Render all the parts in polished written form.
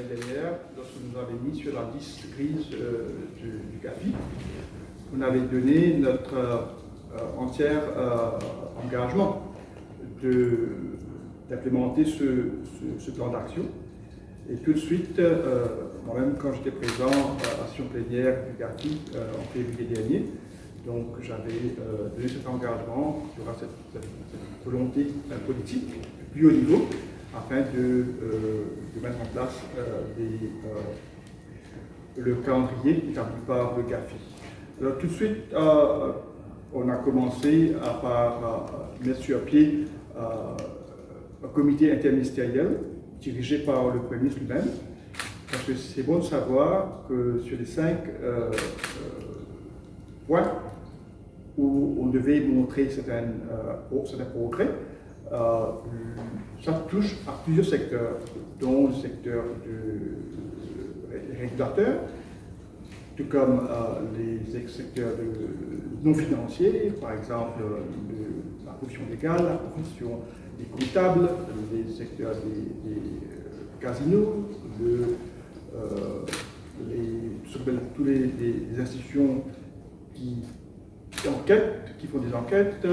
l'année dernière, lorsque nous avions mis sur la liste grise du GAFI, on avait donné notre entier engagement d'implémenter ce plan d'action. Et tout de suite, moi-même, quand j'étais présent à la session plénière du GAFI en février dernier, donc j'avais donné cet engagement, il y aura cette volonté politique du plus haut niveau afin de mettre en place le calendrier établi par le GAFI. Alors tout de suite, on a commencé par mettre sur pied un comité interministériel dirigé par le Premier ministre lui-même, parce que c'est bon de savoir que sur les 5 points où on devait montrer certains progrès, ça touche à plusieurs secteurs, dont le secteur des régulateurs, tout comme les secteurs non financiers, par exemple la profession légale, la profession des comptables, les secteurs des casinos, toutes les institutions qui enquêtent, qui font des enquêtes,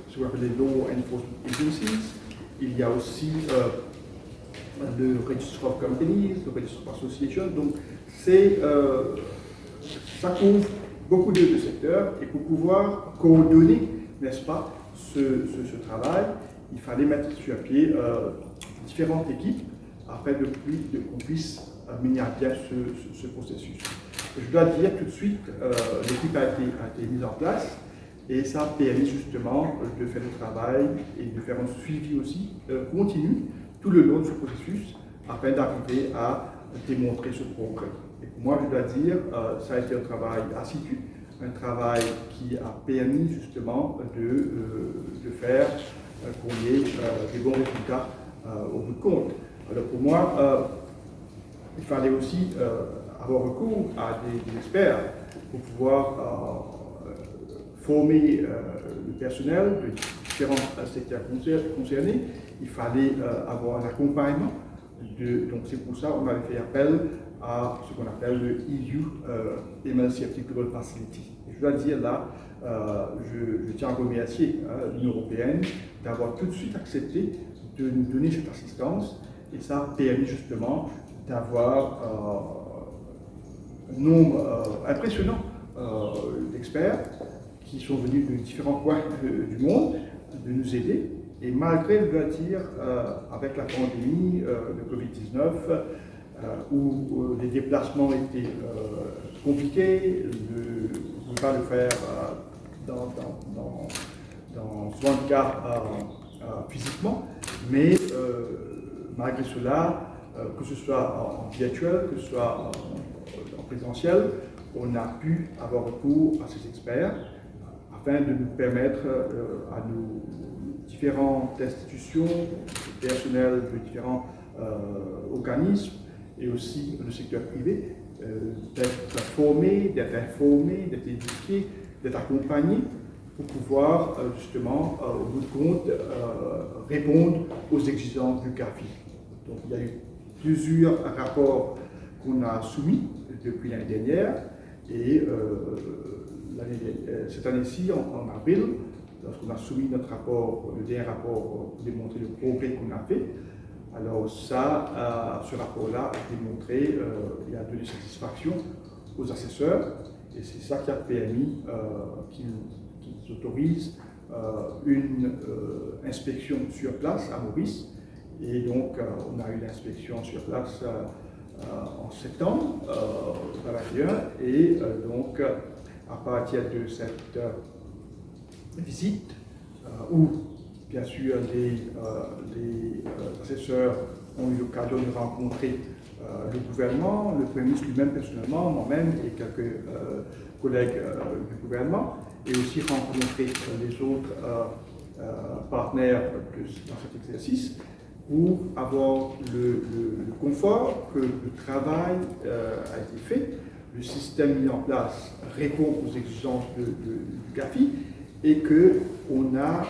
ce qu'on appelle les Law Enforcement Agencies. Il y a aussi le Register of Companies, le Register of Associations. Donc, ça couvre beaucoup de secteurs, et pour pouvoir coordonner, n'est-ce pas, ce travail, il fallait mettre sur pied différentes équipes afin qu'on puisse mener à bien ce processus. Je dois dire tout de suite, l'équipe a été mise en place et ça a permis justement de faire le travail et de faire un suivi aussi continu tout le long de ce processus afin d'arriver à démontrer ce progrès. Et pour moi, je dois dire, ça a été un travail assidu, un travail qui a permis justement de faire qu'on ait des bons résultats au bout de compte. Alors pour moi, il fallait aussi avoir recours à des experts pour pouvoir former le personnel de différents secteurs concernés. Il fallait avoir un accompagnement. Donc c'est pour ça qu'on avait fait appel à ce qu'on appelle le EU Emergency Global Facility. Et je dois dire là, je tiens à remercier l'Union européenne d'avoir tout de suite accepté de nous donner cette assistance, et ça a permis justement d'avoir un nombre impressionnant d'experts qui sont venus de différents coins du monde de nous aider. Et malgré, je dois dire, avec la pandémie de Covid-19, où les déplacements étaient compliqués, on ne peut pas le faire dans souvent de cas physiquement, mais malgré cela, que ce soit en virtuel, que ce soit en présentiel, on a pu avoir recours à ces experts afin de nous permettre à nos différentes institutions, personnels de différents organismes et aussi le secteur privé, d'être formés, d'être informés, d'être éduqués, d'être accompagnés pour pouvoir justement, au bout de compte, répondre aux exigences du GAFI. Donc il y a eu plusieurs rapports qu'on a soumis depuis l'année dernière, et cette année-ci, en avril, lorsqu'on a soumis notre rapport, le dernier rapport pour démontrer le progrès qu'on a fait, alors ça, ce rapport-là a démontré, il a donné satisfaction aux assesseurs, et c'est ça qui a permis qu'ils autorisent une inspection sur place à Maurice. Et donc, on a eu l'inspection sur place en septembre 2021, et donc, à partir de cette visite, où bien sûr les assesseurs ont eu l'occasion de rencontrer le gouvernement, le Premier ministre lui-même personnellement, moi-même et quelques collègues du gouvernement, et aussi rencontrer les autres partenaires dans cet exercice, pour avoir le confort que le travail a été fait, le système mis en place répond aux exigences du GAFI, et qu'on a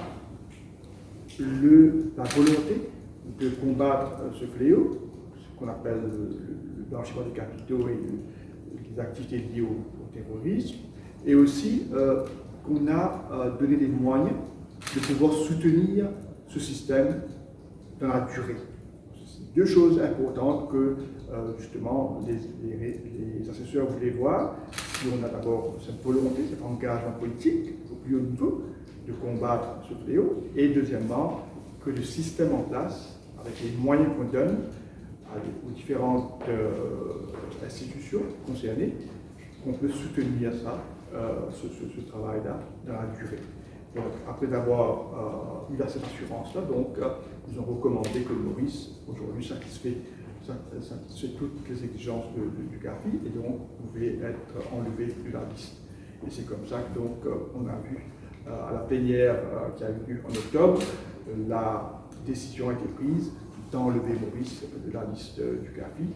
la volonté de combattre ce fléau, ce qu'on appelle blanchiment des capitaux et des activités liées au terrorisme, et aussi qu'on a donné les moyens de pouvoir soutenir ce système dans la durée. C'est deux choses importantes que justement les assesseurs voulaient voir. Si on a d'abord cette volonté, cet engagement politique au plus haut niveau de combattre ce fléau, et deuxièmement, que le système en place, avec les moyens qu'on donne aux différentes institutions concernées, qu'on peut soutenir ça, ce travail-là dans la durée. Donc, après avoir eu cette assurance-là, ils ont recommandé que le Maurice, aujourd'hui, satisfait toutes les exigences du GAFI et donc pouvait être enlevé de la liste. Et c'est comme ça que on a vu à la plénière qui a eu lieu en octobre, la décision a été prise d'enlever Maurice de la liste du GAFI.